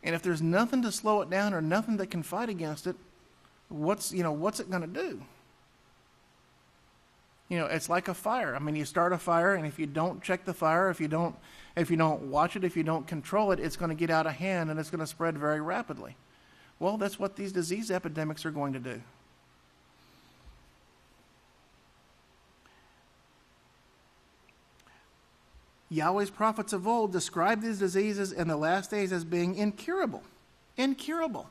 S1: And if there's nothing to slow it down or nothing that can fight against it, what's it going to do? It's like a fire. I mean, you start a fire, and if you don't check the fire, if you don't watch it, if you don't control it, it's going to get out of hand and it's going to spread very rapidly. Well, that's what these disease epidemics are going to do. Yahweh's prophets of old described these diseases in the last days as being incurable. Incurable.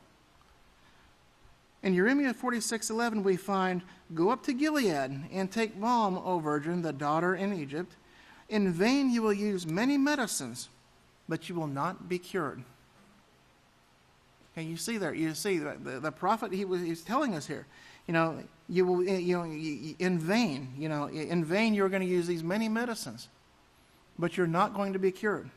S1: In Jeremiah 46:11, we find, go up to Gilead and take balm, O virgin, the daughter in Egypt. In vain you will use many medicines, but you will not be cured. Okay, you see the prophet, he's telling us here, you will, in vain you're going to use these many medicines, but you're not going to be cured.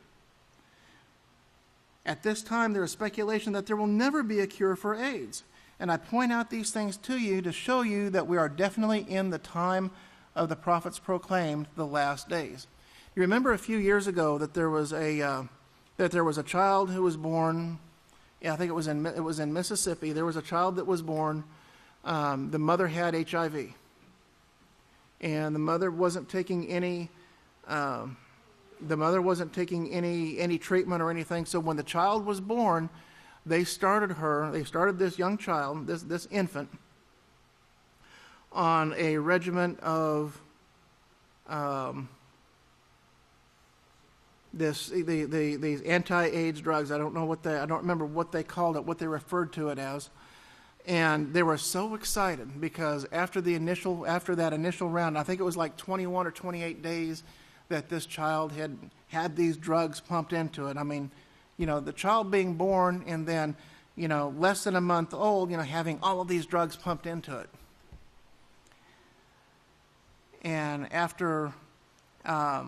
S1: At this time, there is speculation that there will never be a cure for AIDS. And I point out these things to you to show you that we are definitely in the time of the prophets proclaimed, the last days. You remember a few years ago that there was a child who was born. I think it was in Mississippi. There was a child that was born. The mother had HIV, and the mother wasn't taking any. The mother wasn't taking any treatment or anything. So when the child was born, they started this young child, this infant, on a regimen of these anti-AIDS drugs. I don't remember what they called it, what they referred to it as. And they were so excited because after that initial round, I think it was like 21 or 28 days that this child had these drugs pumped into it. I mean, the child being born and then, less than a month old, having all of these drugs pumped into it. And after, let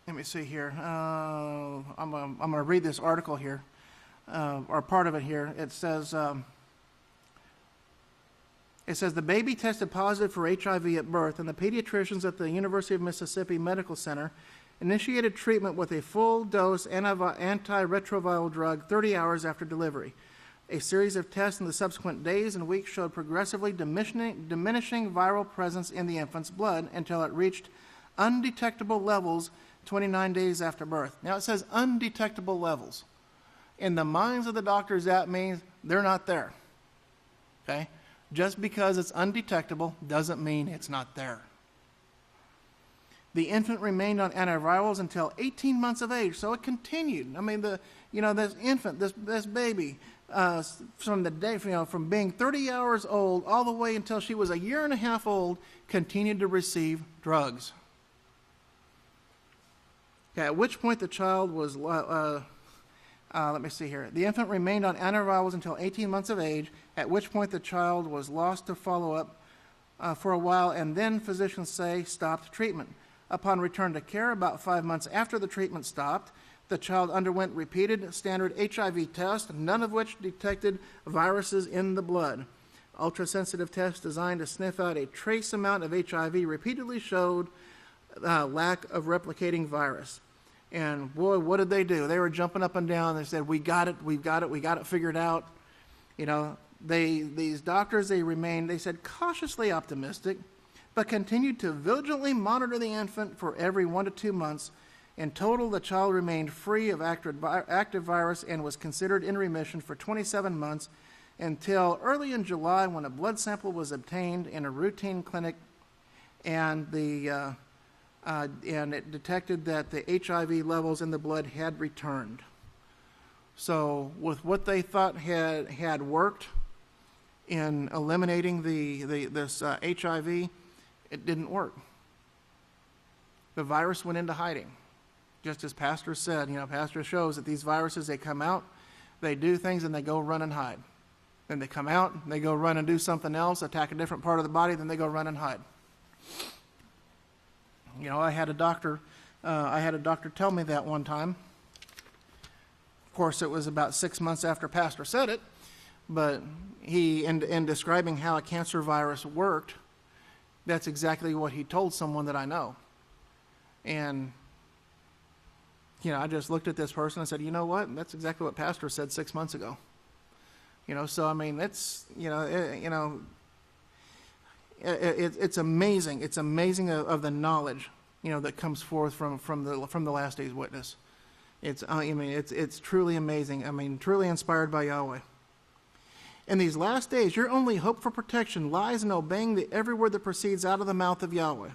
S1: me see here. I'm going to read this article here, or part of it here. It says, the baby tested positive for HIV at birth, and the pediatricians at the University of Mississippi Medical Center initiated treatment with a full-dose antiretroviral drug 30 hours after delivery. A series of tests in the subsequent days and weeks showed progressively diminishing viral presence in the infant's blood until it reached undetectable levels 29 days after birth. Now it says undetectable levels. In the minds of the doctors, that means they're not there. Okay? Just because it's undetectable doesn't mean it's not there. The infant remained on antivirals until 18 months of age, so it continued. I mean, this infant, this baby, from the day, from being 30 hours old all the way until she was a year and a half old, continued to receive drugs. Okay, at which point the child was, let me see here. The infant remained on antivirals until 18 months of age, at which point the child was lost to follow-up for a while, and then physicians say stopped treatment. Upon return to care, about 5 months after the treatment stopped, the child underwent repeated standard HIV tests, none of which detected viruses in the blood. Ultrasensitive tests designed to sniff out a trace amount of HIV repeatedly showed lack of replicating virus. And boy, what did they do? They were jumping up and down. They said, we got it figured out. You know, these doctors, they said cautiously optimistic, but continued to vigilantly monitor the infant for every 1 to 2 months. In total, the child remained free of active virus and was considered in remission for 27 months until early in July, when a blood sample was obtained in a routine clinic, and it detected that the HIV levels in the blood had returned. So with what they thought had worked in eliminating this HIV, it didn't work. The virus went into hiding. Just as Pastor said, Pastor shows that these viruses, they come out, they do things, and they go run and hide. Then they come out, they go run and do something else, attack a different part of the body, then they go run and hide. I had a doctor tell me that one time. Of course, it was about 6 months after Pastor said it, but he, in describing how a cancer virus worked, that's exactly what he told someone that I know. And I just looked at this person and said, you know what? That's exactly what Pastor said 6 months ago. So I mean, it's it's amazing. It's amazing of the knowledge, that comes forth from the last day's witness. It's truly amazing. Truly inspired by Yahweh. In these last days, your only hope for protection lies in obeying the every word that proceeds out of the mouth of Yahweh,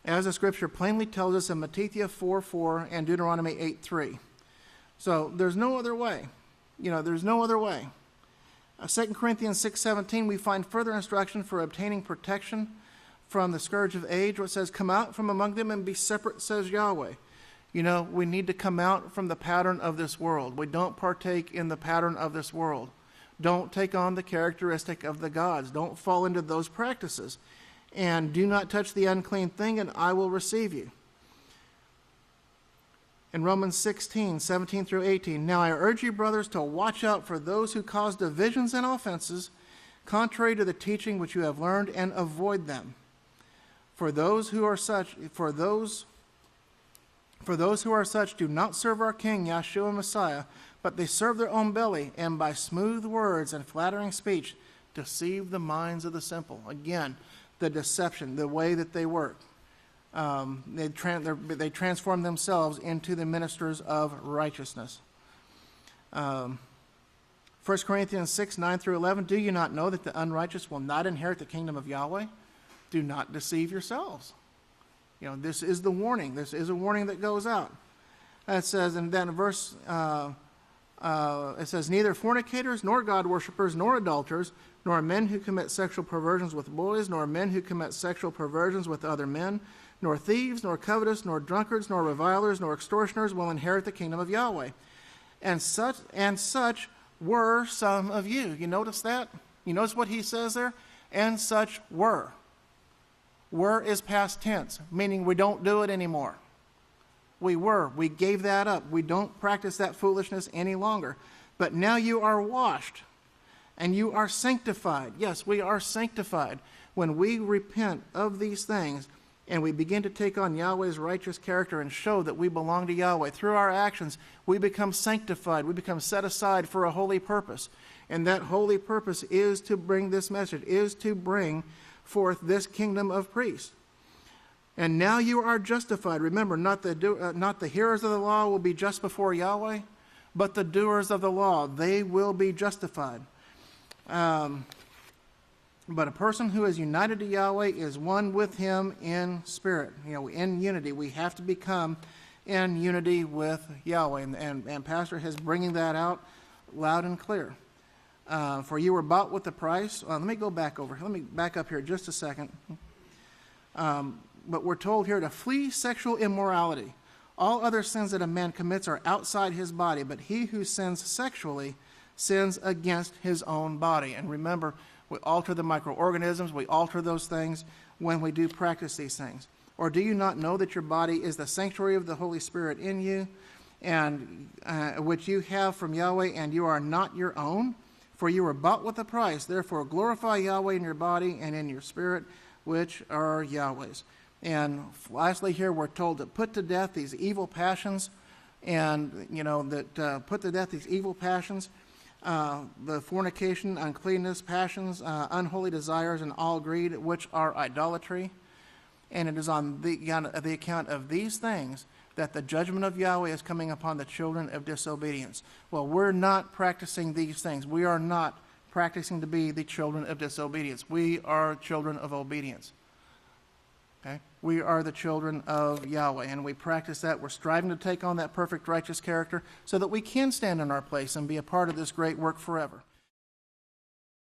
S1: as the Scripture plainly tells us in Matthew 4:4 and Deuteronomy 8:3. So there's no other way. There's no other way. 2 Corinthians 6:17, we find further instruction for obtaining protection from the scourge of age, where it says, come out from among them and be separate, says Yahweh. We need to come out from the pattern of this world. We don't partake in the pattern of this world. Don't take on the characteristic of the gods. Don't fall into those practices. And do not touch the unclean thing, and I will receive you. In Romans 16:17 through 18, now I urge you, brothers, to watch out for those who cause divisions and offenses, contrary to the teaching which you have learned, and avoid them. For those who are such do not serve our King, Yahshua Messiah, but they serve their own belly, and by smooth words and flattering speech deceive the minds of the simple. Again, the deception, the way that they work. They transform themselves into the ministers of righteousness. 1 Corinthians 6:9 through 11, do you not know that the unrighteous will not inherit the kingdom of Yahweh? Do not deceive yourselves. This is the warning. This is a warning that goes out. It says, and then verse, it says, neither fornicators, nor God worshippers, nor adulterers, nor men who commit sexual perversions with boys, nor men who commit sexual perversions with other men, nor thieves, nor covetous, nor drunkards, nor revilers, nor extortioners will inherit the kingdom of Yahweh. And such were some of you. You notice that? You notice what he says there? And such were. Were is past tense, meaning we don't do it anymore. We gave that up. We don't practice that foolishness any longer. But now you are washed and you are sanctified. Yes, we are sanctified when we repent of these things and we begin to take on Yahweh's righteous character and show that we belong to Yahweh. Through our actions, we become sanctified. We become set aside for a holy purpose. And that holy purpose is to bring this message, is to bring forth this kingdom of priests. And now you are justified. Remember, not the hearers of the law will be just before Yahweh, but the doers of the law, they will be justified. But a person who is united to Yahweh is one with him in spirit. In unity. We have to become in unity with Yahweh. And Pastor is bringing that out loud and clear. For you were bought with a price. Let me back up here just a second. But we're told here to flee sexual immorality. All other sins that a man commits are outside his body, but he who sins sexually sins against his own body. And remember, we alter the microorganisms, we alter those things when we do practice these things. Or do you not know that your body is the sanctuary of the Holy Spirit in you, and which you have from Yahweh, and you are not your own? For you were bought with a price. Therefore glorify Yahweh in your body and in your spirit, which are Yahweh's. And lastly here, we're told to put to death these evil passions, and, put to death these evil passions, the fornication, uncleanness, passions, unholy desires, and all greed, which are idolatry. And it is on the account of these things that the judgment of Yahweh is coming upon the children of disobedience. Well, we're not practicing these things. We are not practicing to be the children of disobedience. We are children of obedience. Okay? We are the children of Yahweh, and we practice that. We're striving to take on that perfect righteous character so that we can stand in our place and be a part of this great work forever.